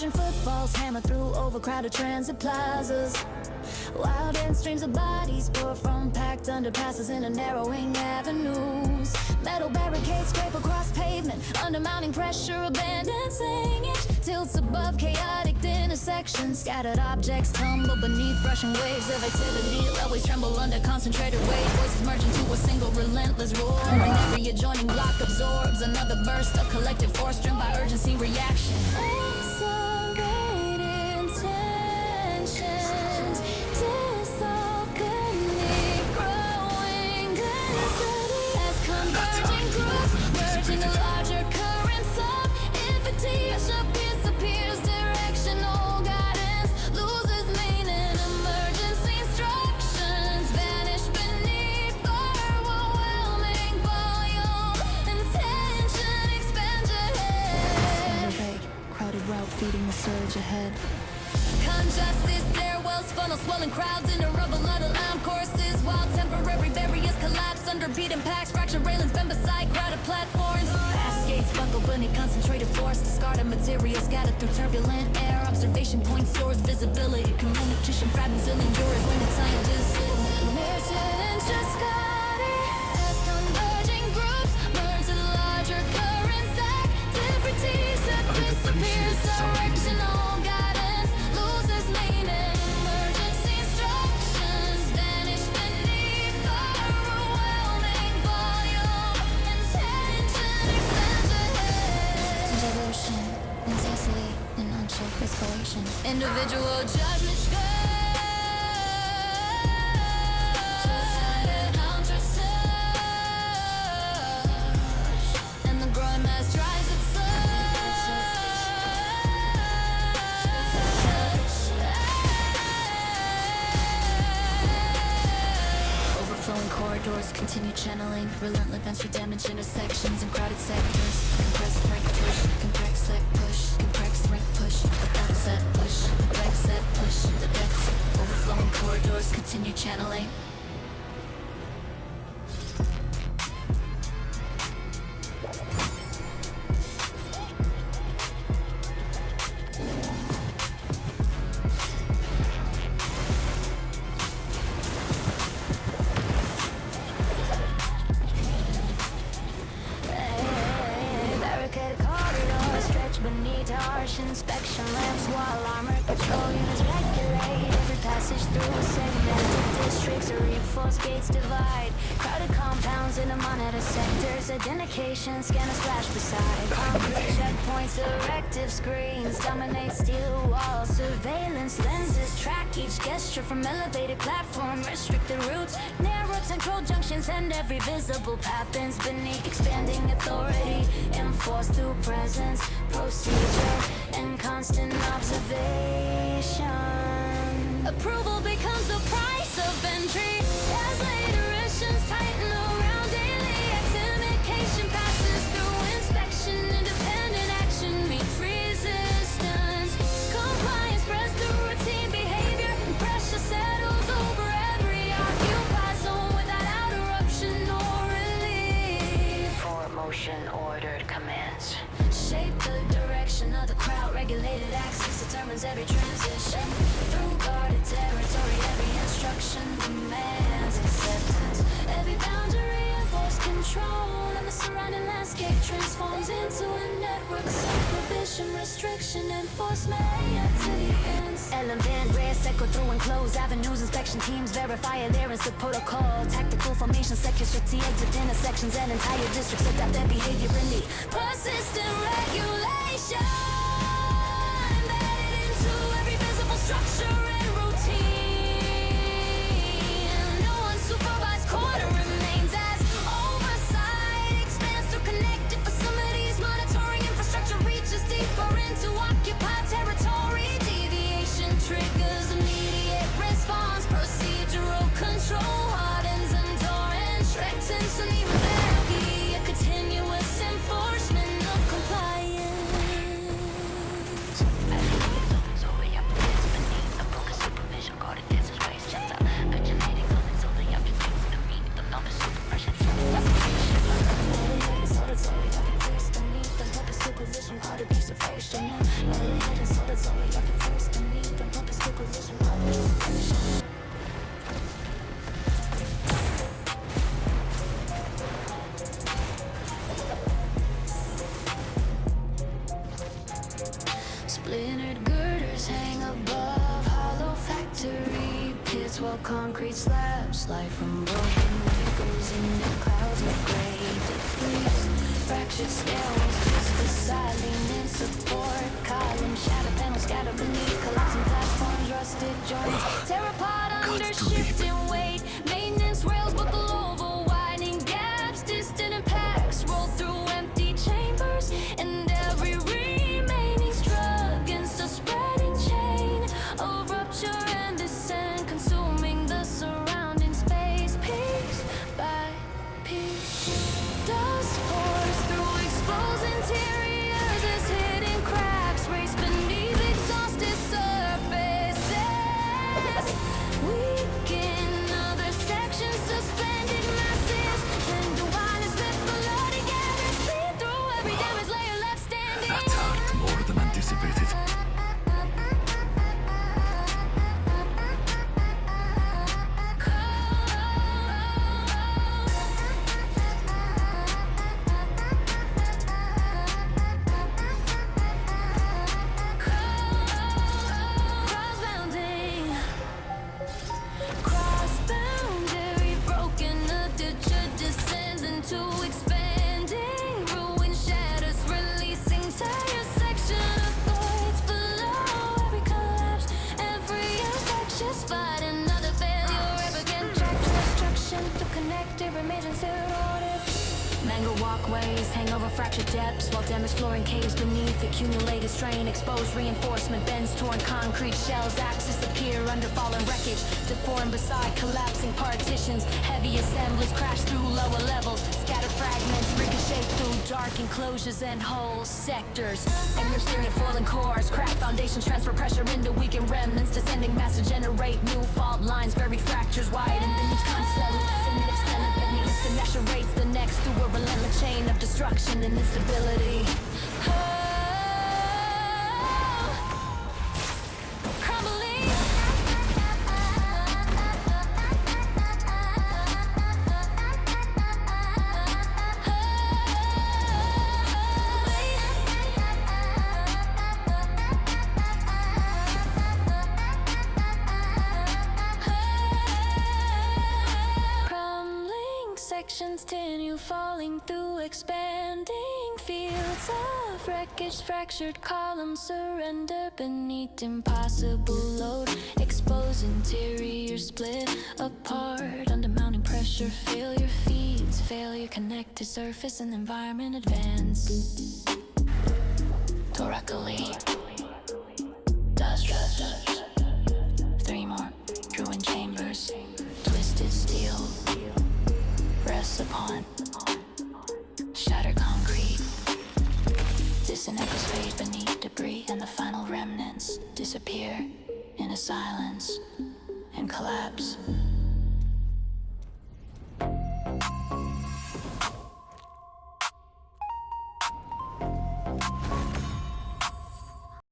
Russian footfalls hammer through overcrowded transit plazas. Wild end streams of bodies pour from packed underpasses into narrowing avenues. Metal barricades scrape across pavement under mounting pressure. Abandoned singage tilts above chaotic intersections. Scattered objects tumble beneath rushing waves of activity. Railways tremble under concentrated weight. Voices merge into a single relentless roar, and every adjoining block absorbs another burst of collective force driven by urgency reaction. Accelerating tensions dissolve beneath growing density as converging groups merge into larger currents of invitation. Disappears directional guidance, loses meaning. Emergency instructions vanish beneath overwhelming volume. Intention expands ahead. Crowded route feeding the surge ahead. Congested stairwells funnel swelling crowds into rubble out alarm courses, while temporary barriers collapse under beaten packs. Fractured railings bend beside crowded platforms. Cascades buckle beneath concentrated force. Discarded material scattered through turbulent air. Observation point soars visibility. Communication fragments zillion jurors when the scientists Merton and Giscotti as converging groups merge to larger currents. Activities that disappears directional guidance loses meaning. Emergency instructions vanish beneath overwhelming volume. Intention expands ahead. Diversion, intensity, and unchecked escalation. Individual judgment and the growing mass drives its overflowing corridors continue channeling relentless bends for damage intersections and crowded sectors. Compressed rank push, compressed set push, compressed rank push, without a set push, compressed set push, the depths. Overflowing corridors continue channeling. Barricaded corridors stretch beneath harsh inspection lamps, while armored patrol units regulate every passage through segmented districts. Reinforced gates divide crowded compounds into monitor sectors. Identification scanners flash beside concrete checkpoints. Directive screens dominate steel walls. Surveillance lenses track each gesture from elevated platform. Restricted routes, narrow central junctions, and every visible path bends beneath expanding authority. Enforced through presence, procedure, and constant observation. Approval becomes the price of entry as iterations tighten around daily activation. Passes through inspection, independent action meets resistance. Compliance spreads through routine behavior, and pressure settles over every occupied zone without interruption or relief. For motion ordered commands shape the direction of the crowd. Regulated access determines every transition through guarded territory. Every instruction demands acceptance. Every boundary enforced control, and the surrounding landscape transforms into a network. Supervision, restriction, enforcement activity. Element rays echo through enclosed avenues. Inspection teams verify adherence to protocol. Tactical formation sectors to exit intersections, and entire districts adapt their behavior beneath persistent regulation. Embedded into every visible structure and routine. No unsupervised corner remains as oversight expands through connected facilities. Monitoring infrastructure reaches deeper into occupied territory. Deviation triggers immediate response. Procedural control hardens and torrents. Strengthens and even therapy. A continuous enforcement of compliance. As the zones over your beneath the Splintered girders hang above hollow factory pits, while concrete slabs slide from broken windows into clouds of gray debris. Fractured scales twist beside, lean in support columns, shadow panels scattered beneath, collapsing platforms, rusted joints, pteropod under shifting weight, maintenance rails buckle over widening gaps, distant impacts roll through empty chambers, and every remaining strug against a spreading chain of rupture and descent, consuming the surrounding space piece by piece. Dust pours through exposed interiors as hidden cracks race beneath exhausted surfaces. Weaken other sections, suspended masses, and the wine is lit below together, speed through every damaged layer left standing. That hurt more than anticipated. Cross-boundary broken, a ditch descends into expanding ruin, shatters, releasing entire section of voids below. Every collapse, every infectious fight, another failure, ever again tracked to destruction, to connect it remains in zero order. Mangled walkways hang over fractured depths, while damaged flooring caves beneath accumulated strain. Exposed reinforcement bends, torn concrete shells, axes appear under fallen wreckage, deformed beside collapsing partitions. Heavy assemblies crash through lower levels, scattered fragments ricochet through dark enclosures and whole sectors. Anger steering falling cores, cracked foundations transfer pressure into weakened remnants, descending mass to generate new fault lines, buried fractures widen beneath console. The measure rates the next through a relentless chain of destruction and instability. Crumbling. Sections continue falling through expanding fields of wreckage, fractured columns surrender beneath impossible load, exposed interior split apart under mounting pressure. Failure feeds failure, connected surface and environment advance. Toracally, dust, three more ruined chambers, twisted steel rests upon shattered concrete. Distant echoes fade beneath debris, and the final remnants disappear into silence and collapse.